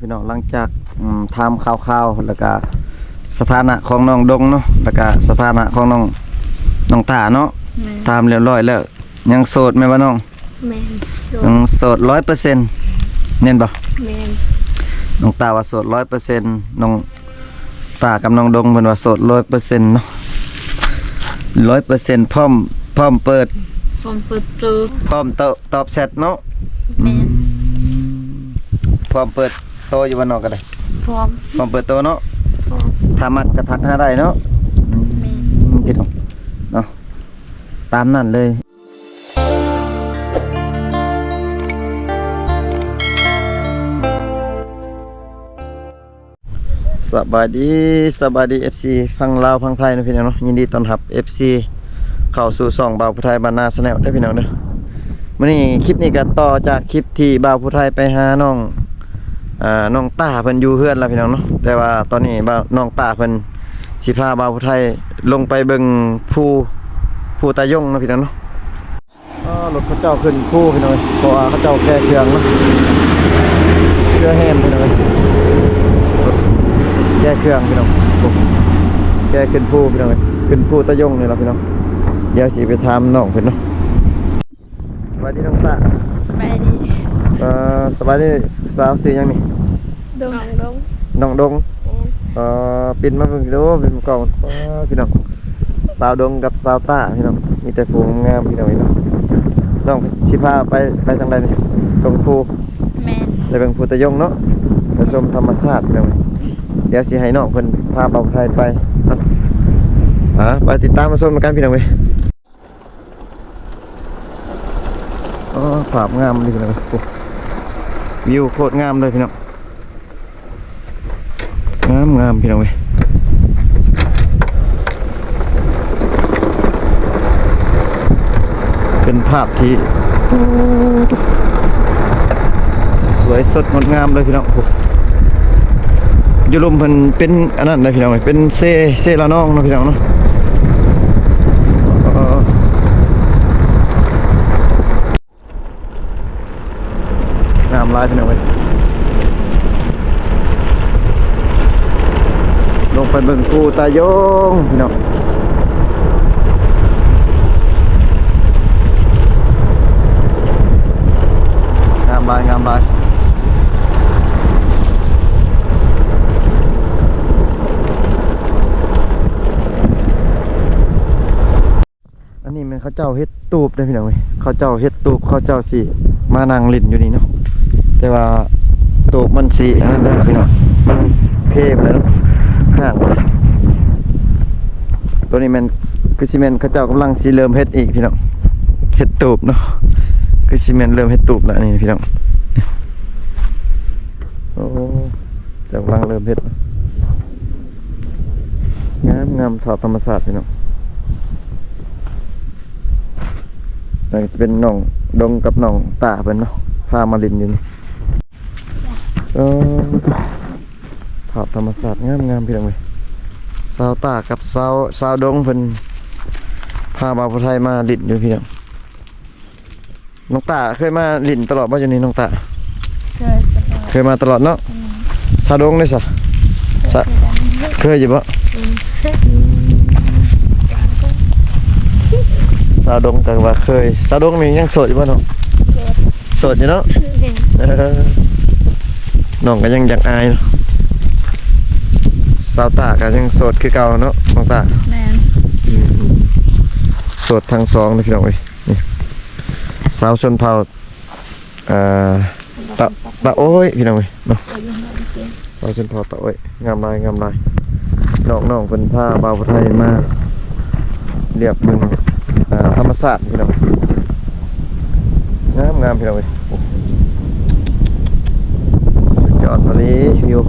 พี่น้องหลังจากทำข่าวๆแล้วก็สถานะของน้องดงเนาะแล้วก็สถานะของน้องตาเนาะทำเรียบร้อยแล้วยังโสดไหมวะน้องแม่นยังโสด100%เน้นบ่แม่นน้องตาว่าโสด100%น้องตากับน้องดงเพิ่นว่าโสด100%เนาะ100%พร้อมเปิดผมเปิดตัวพร้อมตอบแชทเนาะแม่นพร้อมเปิดโตอยู่บ้านนอกก็ได้พร้อมเปิดโตเนาะพร้อมถ้ามักกระทักหาได้เนาะแม่นพี่น้องเนาะตามนั้นเลยสบายดี FC ฟังลาวฟังไทยนะพี่น้องเนาะยินดีต้อนรับ FC เข้าสู่ช่องบ่าวผู้ไทยบ้านนาแนลได้พี่น้องเด้อมื้อนี้คลิปนี้ก็ต่อจากคลิปที่บ่าวผู้ไทยไปหาน้องตาเพิ่นอยู่เฮือนแล้วพี่น้องเนาะแต่ว่าตอนนี้น้องตาเพิ่นสิพาบ่าวผู้ไทยลงไปเบิ่งภูตายงนะพี่น้องเนาะรถเขาเจ้าขึ้นภูพี่น้องเพราะว่าเขาเจ้าแก้เครื่องเนาะเครื่องแฮนพี่น้องแก้เครื่องพี่น้องแก้ขึ้นภูพี่น้องขึ้นภูตายงนี่ล่ะพี่น้องเดี๋ยวสิไปถามน้องเพิ่นเนาะสวัสดีน้องตาสบายดีสบายดีสาวชื่อหยังนี่ดงน้องดงปินมาเพิ่งดูเป็นกล่องพี่น้องสาวดงกับสาวตาพี่น้องมีแต่ผู้งามพี่น้องเนาะน้องสิพาไปทางใดนี่ตรงภูแม่นไปเบิ่งภูตายงเนาะไปชมธรรมชาติพี่น้องเดี๋ยวสิให้น้องเพิ่นพาเบาไทยไปเนาะไปติดตามมาชมกันพี่น้องเว้ยภาพงามดีพี่น้องวิวโคตรงามเลยพี่น้องงามพี่น้องเว้ยเป็นภาพที่สวยสดงดงามเลยพี่น้องยุลมเพิ่นเป็นอันนั้นเลยพี่น้องเป็นเซละน้องเนาะพี่น้องเนาะงามหลายพี่น้องเว้ยลงไปเบิ่งภูตายงพี่น้องงามหลายอันนี้มันเขาเจ้าเฮ็ดตูบได้พี่น้องเว้ยเขาเจ้าเฮ็ดตูบเขาเจ้าสิมานั่งลิ้นอยู่นี่เนาะแต่ว่าตูบมันสิอันนั้นได้พี่น้องมันเพไปแล้วเนาะห่างตัวนี้มันคือซีเมนต์เขาเจ้ากำลังสิเริ่มเฮ็ดอีกพี่น้องเฮ็ดตูบเนาะคือซีเมนต์เริ่มเฮ็ดตูบแล้วนี่พี่น้องโอ้เจ้ากำลังเริ่มเฮ็ดงามถอดธรรมศาสตร์พี่น้องนี่จะเป็นน้องดงกับน้องตาเพิ่นเนาะพามาลินอยู่นี่ถอดธรรมศาสตร์งามพี่น้องเว้ยสาวตากับสาวดงเพิ่นพาบ่าวผู้ไทยมาลินอยู่พี่น้องน้องตาเคยมาลินตลอดบ่อยู่นี่น้องตาเคยมาตลอดเนาะสาวดงได้ซะเคยอยู่บ่สาวดงก็ว่าเคยสาวดงนี่ยังโสดอยู่บ่เนาะโสดอยู่เนาะน้องก็ยังอยากอายเนาะสาวตาก็ยังโสดคือเก่าเนาะน้องตาแม่นโสดทั้งสองนะพี่น้องเว้ยนี่สาวชนเผ่าตะโอ้ยพี่น้องเว้ยเนาะสาวชนเผ่าตะโอ้ยงามลายน้องเพิ่นพาบ่าวผู้ไทยมาเรียบเบิ่งธรรมศาสตร์พี่น้องงามพี่น้องเว้ยยอดทะเลวิว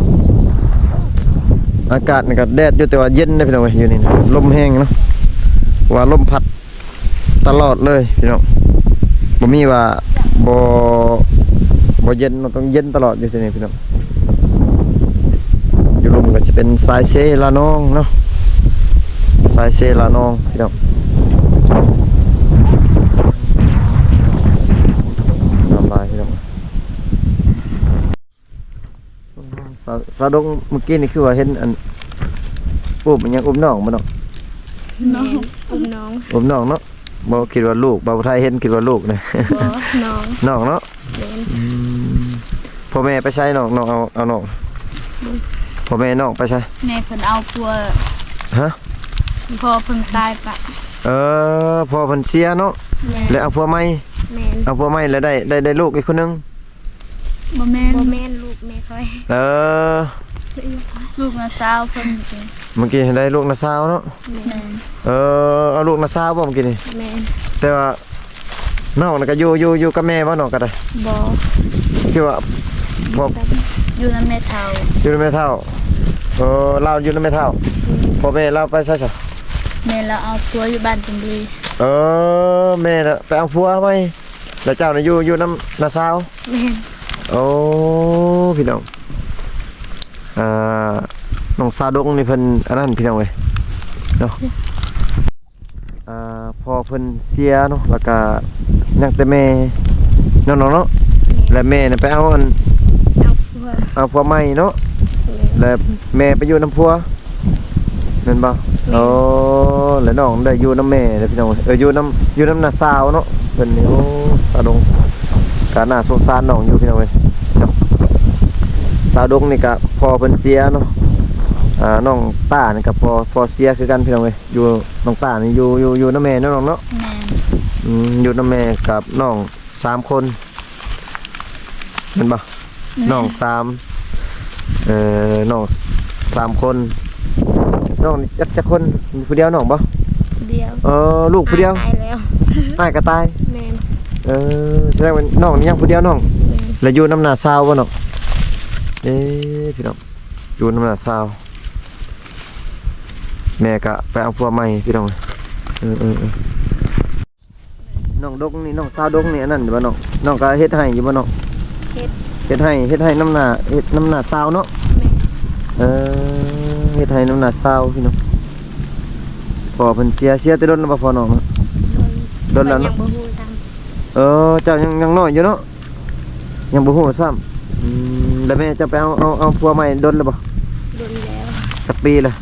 อากาศนี่ก็แดดอยู่แต่ว่าเย็นนะพี่น้องเว้ยอยู่นี่นะลมแห้งเนาะว่าลมพัดตลอดเลยพี่น้องบ่มีว่าบ่เย็นมันต้องเย็นตลอดอยู่ที่นี่พี่น้องอยู่ลมก็จะเป็นสายเซลานองเนาะสายเซลานองพี่น้องน้ำลายพี่น้อง สาวดงเมื่อกี้นี่คือว่าเห็นอันอุ้มมันยังอุ้มน้องบ่เนาะ น้องอุ้มน้อง อุ้มน้องเนาะบ่คิดว่าลูกบ่าวไทยเห็นคิดว่าลูกนะ บ่น้อง น้องเนาะ แม่น พ่อแม่ไปใช้น้องเอาน้องพ่อแม่น้องไปใช้ แม่เพิ่นเอาผัว ฮะ พ่อเพิ่งตายปะ พ่อเพิ่นเสียเนาะ แม่ แล้วเอาผัวใหม่ แม่น เอาผัวใหม่แล้วได้ลูกอีกคนนึง บ่แม่นลูกแม่ค่อย ลูกมาสาวเพิ่นจริง เมื่อกี้ได้ลูกนาสาวเนาะ แม่น เอาลูกนาสาวบ่เมื่อกี้นี่ แม่น แต่ว่าน้องน่ะก็อยู่กับแม่บ่น้องก็ได้ บ่ คือว่าพ่อ อยู่นำแม่เฒ่า อยู่ในแม่เฒ่าเราอยู่ในแม่เฒ่าพ่อแม่เราไปใช่จ้ะ แม่เราเอาผัวอยู่บ้านจังดี แม่น่ะไปเอาผัวไหมแล้วเจ้าน่ะอยู่น้ำนาสาว แม่น โอ้พี่น้องน้องสาวดงนี่เพิ่นอันนั้นพี่น้องเว้ยเนาะพอเพิ่นเสียเนาะแล้วก็ยังแต่แม่น้องๆเนาะและแม่น่ะไปเอาอัน เอาผัว เอาผัวใหม่เนาะแล้วแม่ไปอยู่น้ำผัวแม่นบ่แล้วน้องได้อยู่น้ำแม่แล้วพี่น้องอยู่น้ำน้าสาวเนาะเพิ่นนี่โอ้สาวดงก็น่าสงสารน้องอยู่พี่น้องเว้ยเนาะสาวดงนี่ก็พอเพิ่นเสียเนาะน้องต้านี่ก็พอเสียคือกันพี่น้องเว้ยอยู่น้องต้านี่อยู่น้ำแม่เนาะน้องเนาะ แม่น อยู่น้ำแม่กับน้อง3คนเห็นบ่น้องน้อง3คนน้องจักคนมีผู้เดียวน้องบ่ เดียว ลูกผู้เดียว ตายแล้ว อ้ายก็ตาย แม่น แสดงว่าน้องนี่ยังผู้เดียวน้อง แม่น แล้วอยู่น้ำหน้าซาวบ่น้องพี่น้องอยู่น้ำหน้าซาวแม่ก็ไปเอาผัวใหม่พี่น้องน้องดงนี่น้องสาวดงนี่อันนั้นอยู่บ่น้องก็เฮ็ดให้อยู่บ่น้อง เฮ็ด เฮ็ดให้น้ำหน้าซาวเนาะ แม่น เฮ็ดให้น้ำหน้าซาวพี่น้องพอเพิ่นเสียแต่โดนแล้วบ่พอน้องเนาะ โดนแล้วเนอะ ยังบ่ฮู้ตาม เจ้ายังน้อยอยู่เนาะยังบ่ฮู้ซ้ำแล้วแม่จะไปเอาผัวใหม่โดนแล้วบ่ โดนแล้ว สักปีละ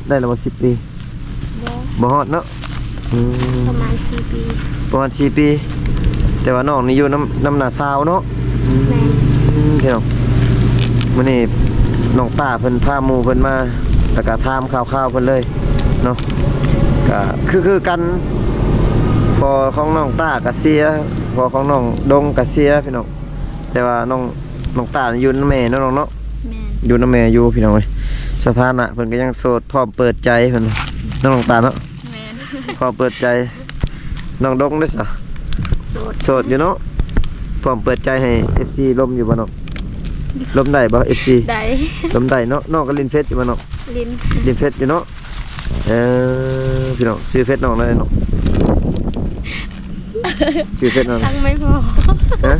ได้แล้วบ่10 ปี บ่ บ่ฮอดเนาะ ประมาณ4 ปี ประมาณ4 ปี แต่ว่าน้องนี่อยู่น้ำหน้าซาวเนาะ แม่น พี่น้องมื้อนี้น้องตาเพิ่นพาหมู่เพิ่นมาแล้วก็ถามข่าวๆเพิ่นเลยเนาะก็คือกันพอของน้องตาก็เสียพอของน้องดงก็เสียพี่น้องแต่ว่าน้องตาอยู่นำแม่เนาะน้องเนาะ แม่น อยู่นำแม่อยู่พี่น้องเอ้ยสถานะเพิ่นก็ยังโสดพร้อมเปิดใจเพิ่นน้องตาเนาะ แม่น พร้อมเปิดใจน้องดงเด้อซะ โสดอยู่เนาะพร้อมเปิดใจให้ FC ล้มอยู่บ่เนาะล้มได้บ่ FC ได้ ล้มได้เนาะน้องก็เล่นเฟซอยู่บ่เนาะ ลิ้น เล่นเฟซอยู่เนาะพี่น้องซื้อเฟซน้องได้เนาะซื้อเฟซน้อง ทั้งไม่พอ ฮะ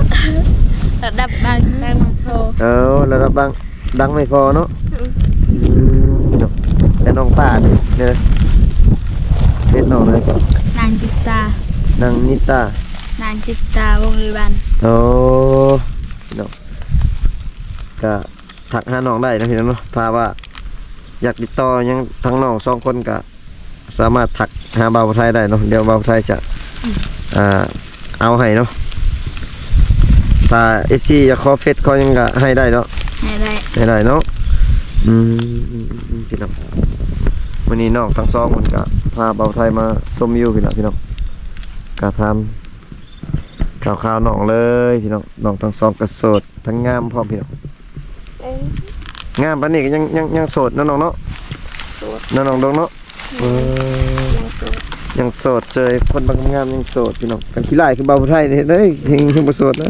ระดับบางตั้งโทร ระดับดังไม่พอเนาะพี่น้องแต่น้องตาเนี่ยเฟซน้องเลย นางจิตตาน างนิตาน างจิตตาวงริบัน พี่น้องก็ทักหาน้องได้นะพี่น้องเนาะถ้าว่าอยากติดต่อยังทั้งน้อง2คนก็สามารถทักหาบ่าวไทยได้เนาะเดี๋ยวบ่าวไทยจะเอาให้เนาะถ้า FC อยากขอเฟซเขายังก็ให้ได้เนาะ ให้ได้ ให้ได้เนาะพี่น้องวันนี้น้องทั้ง2คนก็พาบ่าวไทยมาชมวิวพี่น้องก็ทำข่าวๆน้องเลยพี่น้องทั้ง2ก็โสดทั้งงามพร้อมพี่น้องงามปานนี้ก็ยังโสดเนาะน้องเนาะ โสด น้องดงเนาะ ยังโสด ยังโสดเจยคนบางงามยังโสดพี่น้องกันขี้ไล่คือเบาไทยนี่เด้ยยังบ่โสดนะ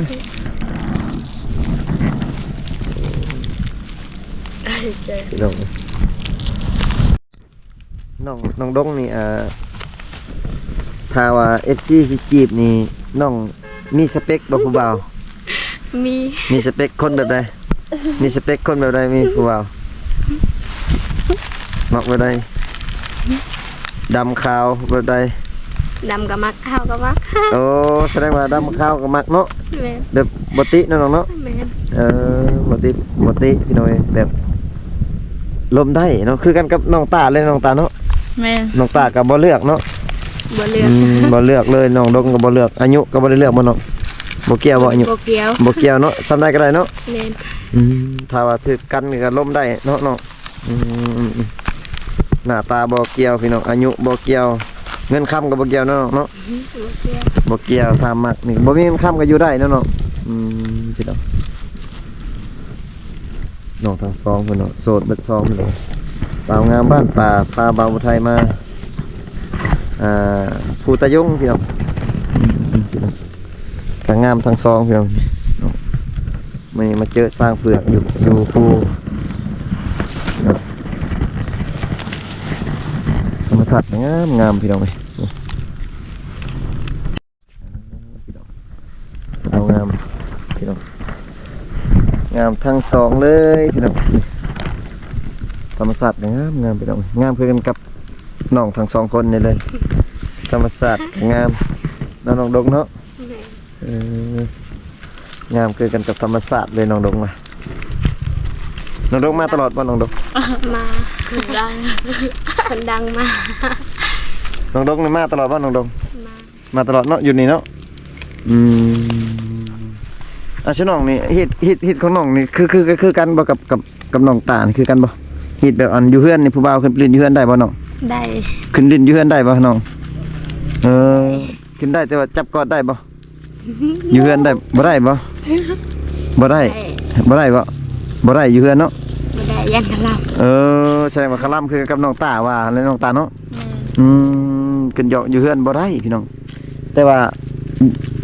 พี่น้องน้องดงนี่ถ้าว่า FC สิจีบนี่น้องมีสเปคบ่ผู้บ่าว มี สเปคคนแบบใดมีสเปคคนแบบใดมีผู้บ่าวมักแบบใดดำขาวแบบใด ดำกับมักข้าวกับมัก โอ้แสดงว่าดำข้าวกับมักเนาะ แม่น แบบบ่ติเนาะน้องเนาะ แม่น บ่ติพี่น้อยแบบลมได้เนาะคือกันกับน้องตาเลยน้องตาเนาะ แม่น น้องตาก็บ่เลือกเนาะ บ่เลือก บ่เลือกเลยน้องดงก็บ่เลือกอายุก็บ่ได้เลือกบ่เนาะบ่เกี่ยวบ่อายุ บ่เกี่ยว บ่เกี่ยวเนาะซ้ำได้ก็ได้เนาะ แม่น ถ้าว่าถือกันนี่ก็ล้มได้เนาะน้องหน้าตาบ่เกี่ยวพี่น้องอายุบ่เกี่ยวเงินค้ำก็บ่เกี่ยวเนาะเนาะ บ่เกี่ยว บ่เกี่ยวถ้ามักนี่บ่มีเงินค้ำก็อยู่ได้เนาะเนาะพี่น้องน้องทั้งสองเพิ่นเนาะโสดเบิดสองพี่น้องสาวงามบ้านป่าพาบ่าวอุทัยมาภูตะยงพี่น้องพี่น้องก็งามทั้งสองพี่น้องมาเจอสร้างเผือกอยู่ภูธรรมศาสตร์งามพี่น้องเว้ยพี่น้องสาวงามพี่น้องงามทั้งสองเลยพี่น้องธรรมศาสตร์งามพี่น้องงามเพื่อกันกับน้องทั้งสองคนนี่เลยธรรมศาสตร์งามน้องดงเนาะ แม่น งามคือกันกับธรรมศาสตร์เลยน้องดงมาน้องดงมาตลอดว่าน้องดง มาดังคนดังมา น้องดงนี่มาตลอดว่าน้องดง มา มาตลอดเนาะอยู่นี่เนาะชื่อน้องนี่ฮิตของน้องนี่คือกันบ่กับน้องตาลคือกันบ่ฮิตแบบอันอยู่เฮือนนี่ผู้บ่าวขึ้นไปลินอยู่เฮือนได้บ่น้อง ได้ ขึ้นลินอยู่เฮือนได้บ่น้องขึ้นได้แต่ว่าจับกอดได้บ่อยู่เฮือนได้บ่ได้บ่บ่ได้บ่ได้บ่บ่ได้อยู่เฮือนเนาะ บ่ได้ยันกันเรา แสดงว่าคลำคือกับน้องตาว่าแล้วน้องตาเนาะ แม่น ขึ้นเหยาะอยู่เฮือนบ่ได้พี่น้องแต่ว่า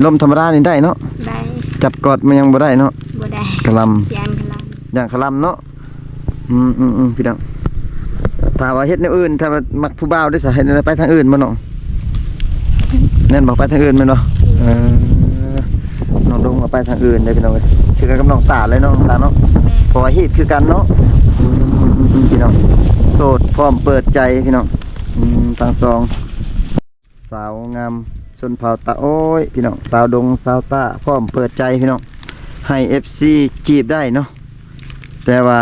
ลมธรรมดานี่ได้เนาะ ได้ จับกอดมันยังบ่ได้เนาะ บ่ได้ คล ยันกันเรา ำอย่างคลำเนาะพี่น้องถ้าว่าเฮ็ดแนวอื่นถ้าว่ามักผู้บ่าวได้สาเฮ็ดไปทางอื่นบ่น้องแน่นบอกไปทางอื่นแม่นบ่น้องดงมาไปทางอื่นได้พี่น้องเอ้ยคือกันกับน้องตาเลยเนาะน้องตาเนาะ แม่น เพราะว่าฮีตคือกันเนาะพี่น้องโสดพร้อมเปิดใจพี่น้องทั้งสองสาวงามชนเผ่าตาโอ้ยพี่น้องสาวดงสาวตาพร้อมเปิดใจพี่น้องให้ FC จีบได้เนาะแต่ว่า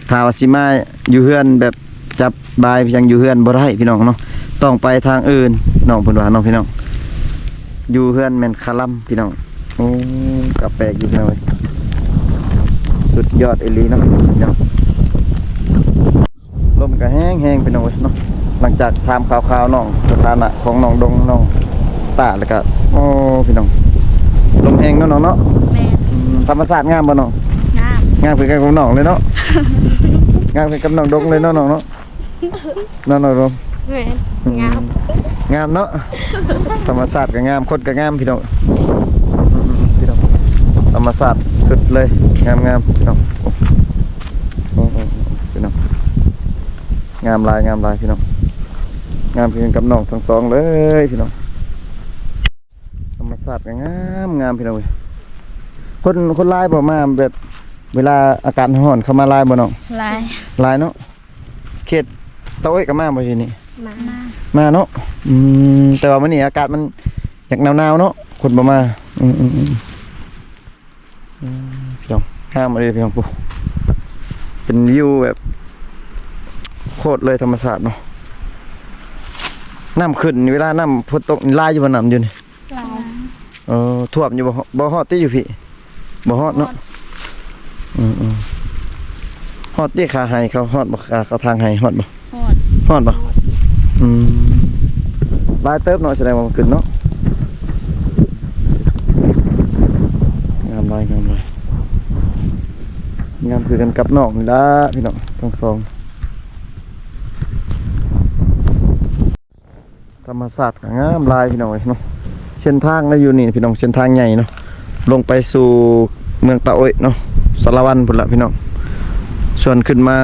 ถ้าว่าสิมาอยู่เฮือนแบบจับบายยังอยู่เฮือนบ่ได้พี่น้องเนาะต้องไปทางอื่นน้องเพิ่นว่าน้องพี่น้องอยู่เฮือนแม่นคาลัมพี่น้องโอ้ก็แปลกอยู่พี่น้องเว้ยสุดยอดอีหลีเนาะพี่น้องลมก็แห้งๆพี่น้องเว้ยเนาะหลังจากถามข่าวๆน้องสถานะของน้องดงน้องตาแล้วก็โอ้พี่น้องลมแห้งเนาะน้องเนาะ แม่น ธรรมศาสตร์งามบ่น้อง งาม งามคือกันกับน้องเลยเนาะ งามคือกับน้องดงเลยเนาะน้องเนาะน้องดง แม่นงาม งามเนาะ ธรรมศาสตร์ก็งามคนก็งามพี่น้องพี่น้องธรรมศาสตร์สุดเลยงามพี่น้องพี่น้องงามลายพี่น้องงามคือกันกับน้องทั้งสองเลยพี่น้องธรรมศาสตร์ก็งามพี่น้องเว้ยคนลายบ่มาแบบเวลาอากาศร้อนเข้ามาลายบ่น้อง ลาย ลายเนาะเขตตะโอ้ยก็มาบ่ทีนี้ มา เนาะแต่ว่ามื้อนี้อากาศมันอยากหนาวๆเนาะคนบ่มาพี่น้องห้ามมาเลยพี่น้องปุ๊เป็นวิวแบบโคตรเลยธรรมศาสตร์เนาะน้ำขึ้นเวลาน้ำฝนตกนี่ลายอยู่บ่น้ำอยู่นี่ ลาย ท่วมอยู่บ่ฮอดติอยู่พี่บ่ฮอดเนาะฮอดติขาให้เขาฮอดบ่ขาเขาทางให้ฮอดบ่ ฮอด บ่ลายเติบเนาะแสดงว่ามันขึ้นเนาะงามลายงามคือกันกับน้องนี่ล่ะพี่น้องทั้งสองธรรมศาสตร์ก็งามลายพี่น้องเนาะเส้นทางแล้วอยู่นี่พี่น้องเส้นทางใหญ่เนาะลงไปสู่เมืองตะโอยเนาะสารวันพุ่นละพี่น้องส่วนขึ้นมา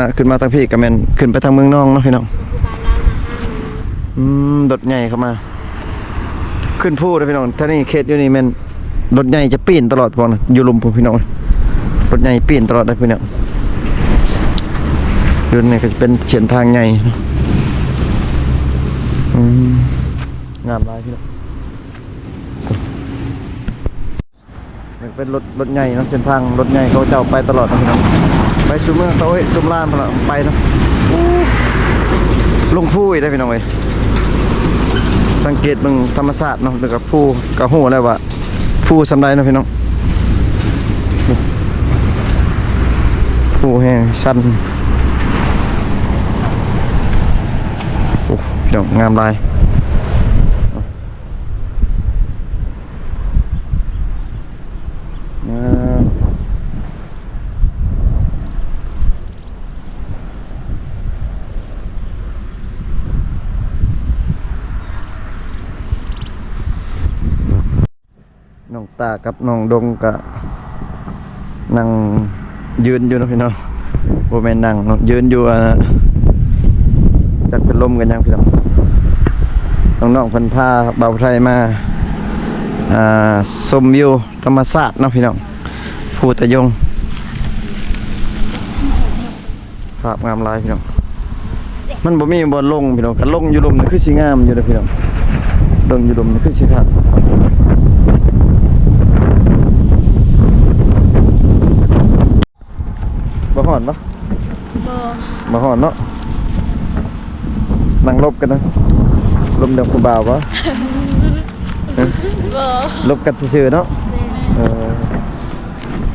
ทางพี่ก็แม่นขึ้นไปทางเมืองน้องเนาะพี่น้องรถใหญ่เข้ามาขึ้นภูเลยพี่น้องท่านี่เขตอยู่นี่แม่นรถใหญ่จะปีนตลอดพอนะอยู่ลุมพี่น้องรถใหญ่ปีนตลอดเลยพี่น้องเดินนี่ก็จะเป็นเส้นทางใหญ่ งามหลายพี่น้องมันเป็นรถใหญ่เนาะเส้นทางรถใหญ่เขาเจ้าไปตลอดนะพี่น้องไปสู่เมืองโต้ยจุมลานไปเนาะลงผู้อีกได้พี่น้องเว้ยสังเกตเบิ่งธรรมศาสตร์เนาะแล้วก็ผู้ก็ฮู้แล้วว่าผู้สำใดเนาะพี่น้องผู้แห้งสั้นโอ้พี่น้องงามหลายน้องตากับน้องดงก็นั่งยืนอยู่นะพี่น้องบ่แม่นนั่งเนาะยืนอยู่จักเป็นลมกันยังพี่น้องน้องๆเพิ่นพาบ่าวไทยมาชมวิวธรรมชาติเนาะพี่น้องภูตะยงภาพงามหลายพี่น้องมันบ่มีบ่ลงพี่น้องคันลงอยู่ลมนี่คือสิงามอยู่เด้อพี่น้องลงอยู่ลมนี่คือสิคักบ่ฮ้อนปะ บ่ บ่ฮ้อนเนาะนั่งลบกันนะลมเดียวผู้บ่าวปะ บ่ ลบกันซื่อๆเนาะ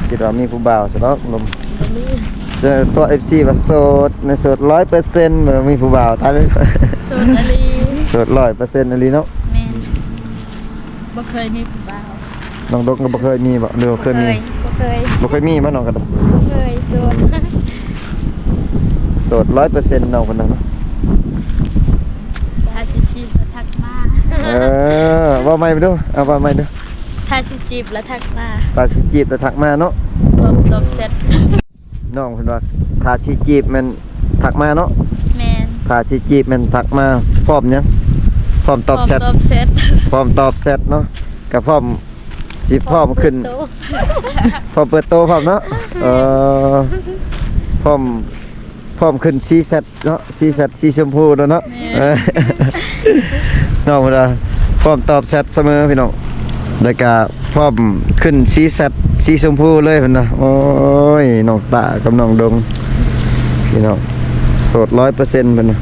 คิดว่ามีผู้บ่าวซะแล้วลม มี เจอตัว FC ว่าโสดในโสด 100% บ่มีผู้บ่าวตายเลย โสดอลี โสด 100% อลีเนาะ แม่นบ่เคยมีผู้บ่าว น้องดกก็บ่เคยมีบ่หรือว่าเคยมี บ่เคย บ่เคยมีบ่น้องกระดก บ่เคยโสด โสด 100% น้องคนนั้นเนาะ ถ้าสิจีบแล้วทักมา ว่าใหม่ไปดูเอาว่าใหม่ดู ถ้าสิจีบแล้วทักมา ตาสิจีบแล้วทักมาเนาะ ตบเสร็จ น้องเพิ่นว่าถ้าสิจีบมันทักมาเนาะ แม่น ถ้าสิจีบมันทักมาพร้อมหยังพร้อมตอบแชท ตบเสร็จ พร้อมตอบแชทเนาะก็พร้อมสิพร้อมขึ้น โต พร้อมเปิดโตพร้อมเนาะพร้อมขึ้นซีเซตเนาะซีเซตสีชมพูเนาะน้องเพิ่นว่าพร้อมตอบแชทเสมอพี่น้องแล้วก็พร้อมขึ้นซีเซตสีชมพูเลยเพิ่นน่ะโอ้ยน้องตากับน้องดงพี่น้องโสด 100% เพิ่นน่ะ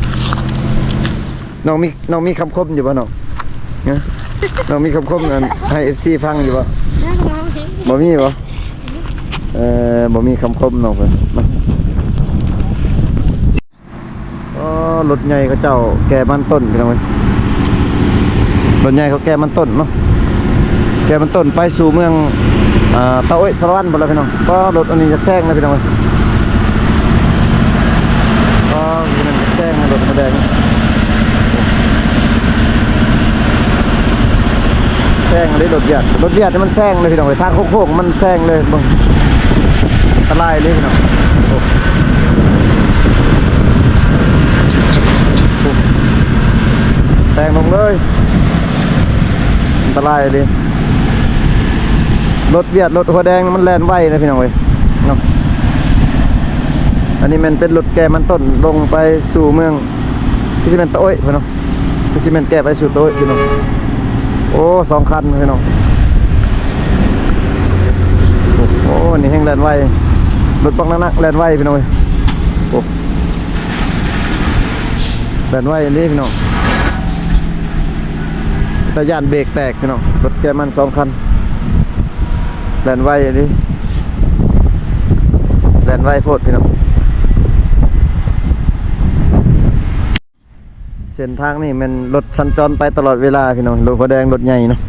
น้องมีคำคมอยู่บ่น้องนะน้องมีคำคมอันให้ FC ฟังอยู่บ่บ่มีบ่บ่มีคำคมน้องเพิ่นมารถใหญ่เขาเจ้าแก่มันต้นพี่น้องเอ้ยรถใหญ่เขาแก่มันต้นเนาะแก่มันต้นไปสู่เมืองเตาอ้อยสระวันบ่แล้วพี่น้องก็รถอันนี้จักแซงนะพี่น้องเอ้ยก็มันจักแซงนะรถมาแดงแซงเลยรถเหยียดนี่มันแซงเลยพี่น้องเอ้ยทางโค้งๆมันแซงเลยบ่อันตรายเลยพี่น้องแซงลงเลยอันตรายดิรถเวียดรถหัวแดงมันแล่นไวนะพี่น้องเว้ยเนาะอันนี้มันเป็นรถแก่มันต้นลงไปสู่เมืองพิซิเมนต์โต้ยพี่น้องพิซิเมนต์แก่ไปสู่โต้ยพี่น้องโอ้2 คันพี่น้องโอ้นี่แห้งแล่นไวรถปักนักแล่นไวพี่น้องเว้ยโอ้แล่นไวอันนี้พี่น้องแต่ย่านเบรกแตกพี่น้องรถแกมัน2 คันแล่นไวอันนี้แล่นไวโพดพี่น้องเส้นทางนี่มันรถสัญจรไปตลอดเวลาพี่น้องรถหัวแดงรถใหญ่เนาะ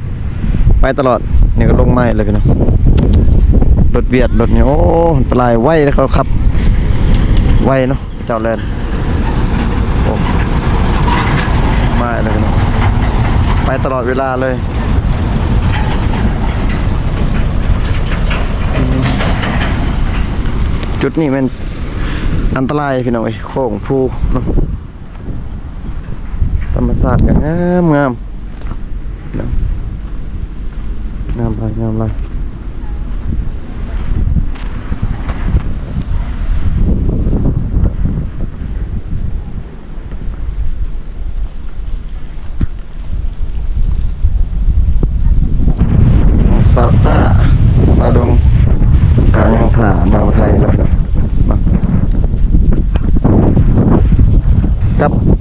ไปตลอดนี่ก็ลงไม้เลยพี่น้องรถเวียดรถนี่โอ้อันตรายไวแล้วเขาขับไวเนาะเจ้าแลนโอ้ไม้เลยพี่น้องไปตลอดเวลาเลยจุดนี้มันอันตรายพี่น้องเอ้ยโค้งภูธรรมศาสตร์กันงามเลย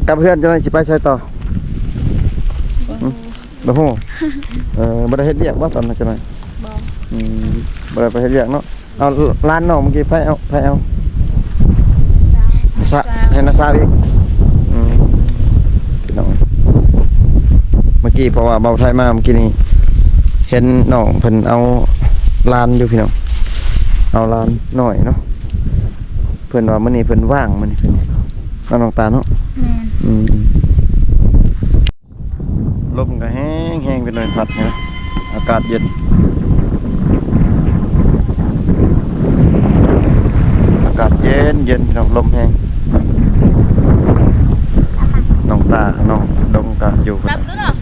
กลับเพื่อนจังได๋สิไปใช้ต่อบ่ฮู้บ่ได้เฮ็ดเวียกบ่ตอนนั้นจังได๋ บ่ บ่ได้ไปเฮ็ดเวียกเนาะเอาร้านน้องเมื่อกี้ไปเอาสะให้นาซาอีกพี่น้องเมื่อกี้เพราะว่าเบาไทยมาเมื่อกี้นี้เห็นน้องเพิ่นเอาลานอยู่พี่น้องเอาลานหน่อยเนาะเพิ่นว่ามื้อนี้เพิ่นว่างมื้อนี้เพิ่นเอาน้องตาเนาะ แม่น ลมก็แห้งๆเป็นหน่อยพัดเนี่ยอากาศเย็นอากาศเย็นพี่น้องลมแห้งน้องตาน้องดงก็อยู่ รับตัวเนาะ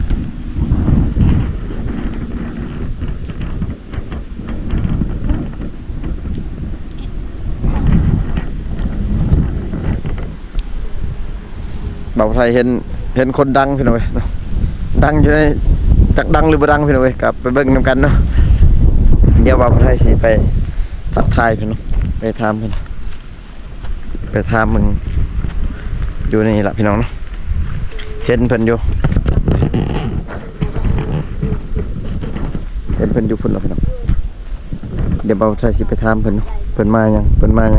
เบาไทยเห็นคนดังพี่น้องเว้ยเนาะดังอยู่ในจักดังหรือบ่ดังพี่น้องเว้ยกลับไปเบิ่งนำกันเนาะเดี๋ยวเบาไทยสิไปทักทายพี่น้องไปถามเพิ่นไปถามมึงอยู่นี่ล่ะพี่น้องเนาะเห็นเพิ่นอยู่พุ่นล่ะพี่น้องเดี๋ยวเบาไทยสิไปถามเพิ่นเนาะเพิ่นมายัง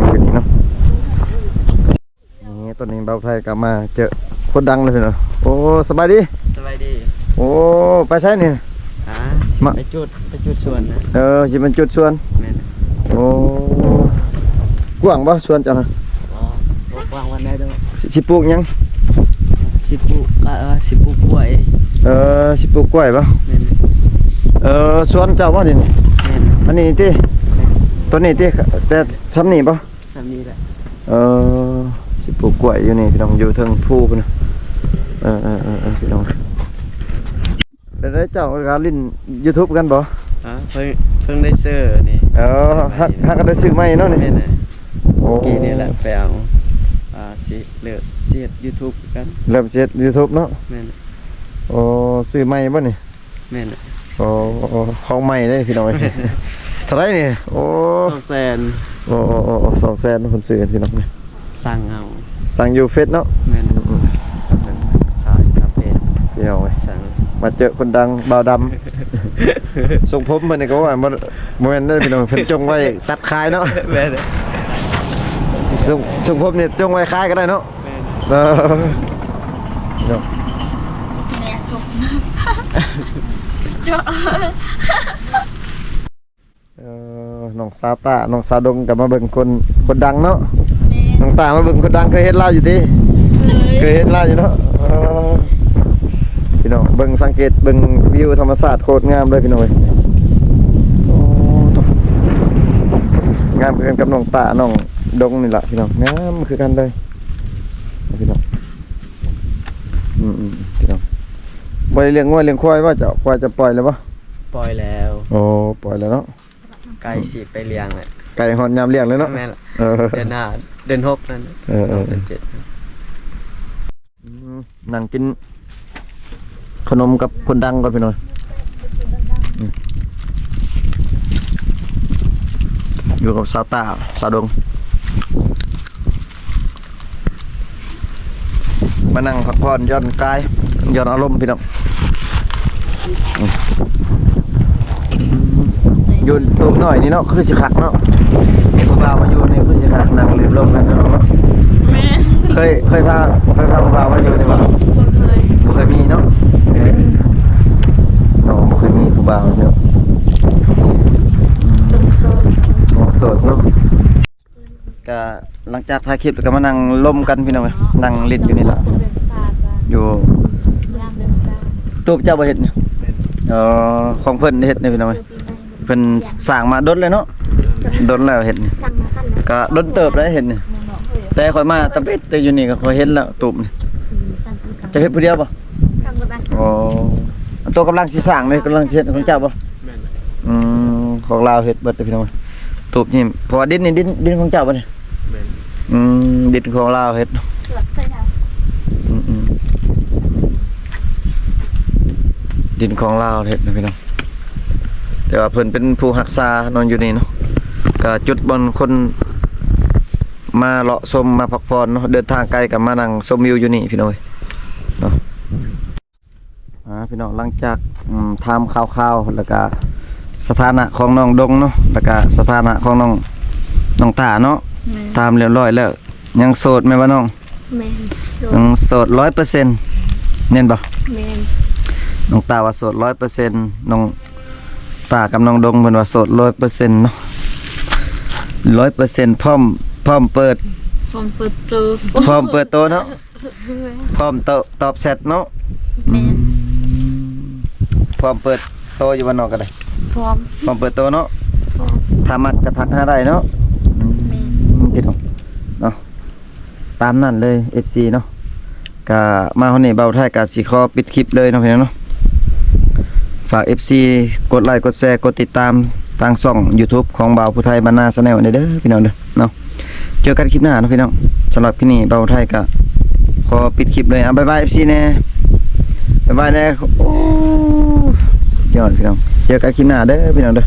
อยู่นี่เนาะนี่ตอนนี้เบาไทยกลับมาเจอคนดังเลยพี่น้องโอ้สบายดี สบายดี โอ้ไปใช่นี่ มา ไปจุดส่วนนะ สิเป็นจุดชวน แม่น โอ้กว้างบ่ชวนจังนะ อ๋อวางวันได้ด้วย สิปลูกหยัง สิปลูกสิปลูกกล้วย สิปลูกกล้วยบ่ แม่น สวนเจ้าบ่นี่ แม่น อันนี้ติตัวนี้ติแต่ซ้ำนี่บ่ สามีแหละ สิปลูกกล้วยอยู่นี่พี่น้องอยู่เทิงภูพุ่นน่ะพี่น้องได้เจ้าก็ลิ้น YouTube กันบ่ เพิ่งได้เสื้อนี่ ฮักก็ได้ซื้อใหม่เนาะนี่ แม่นน่ะ โอ้ กี่นี่แหละไปเอาสิเลิกเสียด YouTube กัน เริ่มเฮ็ด YouTube เนาะ แม่น โอ้ซื้อใหม่บ่นี่ แม่นน่ะ โอ้ของใหม่เลยพี่น้องเอ้ย เท่าไหรนี่โอ้ 200,000 โอ้200,000คนซื้อพี่น้องเนี่ย สั่งเอา สั่งอยู่เฟซเนาะ แม่นขายคาเฟ่ พี่น้องเอ้ย สั่ง มาเจอคนดังบ่าวดำ ส่งผมเพิ่นนี่ก็ว่าบ่แม่นเด้อพี่น้องเพิ่นจงไว้ตัดขายเนาะ แม่น ส่งผมนี่จงไว้ขายก็ได้เนาะ แม่น เนาะ แม่สุกเยอะ น้องสาวตาน้องสาวดงก็มาเบิ่งคนดังเนาะ แม่ น้องตามาเบิ่งคนดังเคยเห็นลาวอยู่ติ เคยเห็นลาวอยู่เนาะพี่น้องเบิ่งสังเกตเบิ่งวิวธรรมชาติโคตรงามเลยพี่น้องเอ้ยโอ้ตงามคือกันกับน้องตาน้องดงนี่ล่ะพี่น้องงามคือกันเลยพี่น้องพี่น้องบ่ได้เลี้ยงงัวเลี้ยงควายว่าจะควายจะปล่อยแล้วบ่ ปล่อยแล้ว โอ้ปล่อยแล้วเนาะ ไก่สิไปเลี้ยงแหละ ไก่ฮอดยามเลี้ยงเลยเนาะ แม่นล่ะ เออ เดือนหน้าเดือน6นั่น เออ เดือน7 นั่งกินขนมกับคนดังก่อนพี่น้อยอยู่กับสาวตาสาวดงมานั่งพักผ่อนหย่อนกายหย่อนอารมณ์พี่น้องอยู่ตัวหน่อยนี่เนาะคือสิคักเนาะเห็นพวกเรามาอยู่นี่คือสิคักนั่งลืมลมกันเนาะ แม่ เคยพาพวกเรามาอยู่นี่บ่ คนเคย บ่เคยมีเนาะน้องบ่เคยมีผู้บ่าวเนาะ น้องโสดเนาะก็หลังจากถ่ายคลิปแล้วก็มานั่งล่มกันพี่น้องเอ้ยนั่งเล่นอยู่นี่ล่ะ เป็นสตาร์กัน อยู่ ยามเป็นสตาร์ ตูบเจ้าบ่เฮ็ดเนี่ยของเพิ่นเฮ็ดเนี่ยพี่น้องเอ้ยเพิ่นสร้างมาดนเลยเนาะดนแล้วเฮ็ดนี่ สั่งมาขั้นแล้ว ก็ดนเติบแล้วเฮ็ดนี่ แม่บอกเลย แต่ข่อยมาตะปิดแต่อยู่นี่ก็ข่อยเห็นแล้วตูบนี่ สั่งกัน จะเฮ็ดผู้เดียวบ่ สั่งกันไป อ๋อตัวกำลังสิสร้างเลยกำลังสิเฮ็ดของเจ้าบ่ แม่น ของลาวเฮ็ดเบิดเด้อพี่น้องเอ้ยตูบนี่เพราะว่าดินนี่ดินของเจ้าบ่เนี่ย แม่น ดินของลาวเฮ็ด เกือบเคยท ดินของลาวเฮ็ดนะพี่น้องแต่ว่าเพิ่นเป็นผู้รักษานอนอยู่นี่เนาะก็จุดบอนคนมาเลาะชมมาพักผ่อนเนาะเดินทางไกลกับมานั่งชมวิวอยู่นี่พี่น้องเอ้ย พี่น้องหลังจากทำข่าวๆแล้วก็สถานะของน้องดงเนาะแล้วก็สถานะของน้องตาเนาะ แม่น ตามเรียบร้อยแล้วยังโสดไหมวะน้อง แม่นโส ยัง ด โสด100%เน้นบ่ แม่น น้องตาว่าโสด100%น้องตากับน้องดงเพิ่นว่าโสด100%เนาะ100%พร้อมเปิด ผมเปิดตัว พร้อมเปิดโตเนาะพร้อมตอบแชทเนาะ แม่น พร้อมเปิดโตอยู่บ้านนอกก็ได้ พร้อม พร้อมเปิดโตเนาะ พร้อม ถ้ามักกระทักหาได้เนาะ แม่น พี่น้องเนาะตามนั่นเลย FC เนาะก็มาคนนี้เบาไทยก็สิขอปิดคลิปเลยเนาะพี่น้องเนาะฝาก FC กดไลค์กดแชร์กดติดตามทางช่อง YouTube ของเบาผู้ไทยบรรณาแนลเด้อพี่น้องเด้อเนาะเจอกันคลิปหน้าเนาะพี่น้องสำหรับคลิปนี้เบาไทยก็ขอปิดคลิปเลยบ๊ายบาย FC แน่บ๊ายบายแน่โอ้สุดยอดพี่น้องเจอกันคลิปหน้าเด้อพี่น้องเด้อ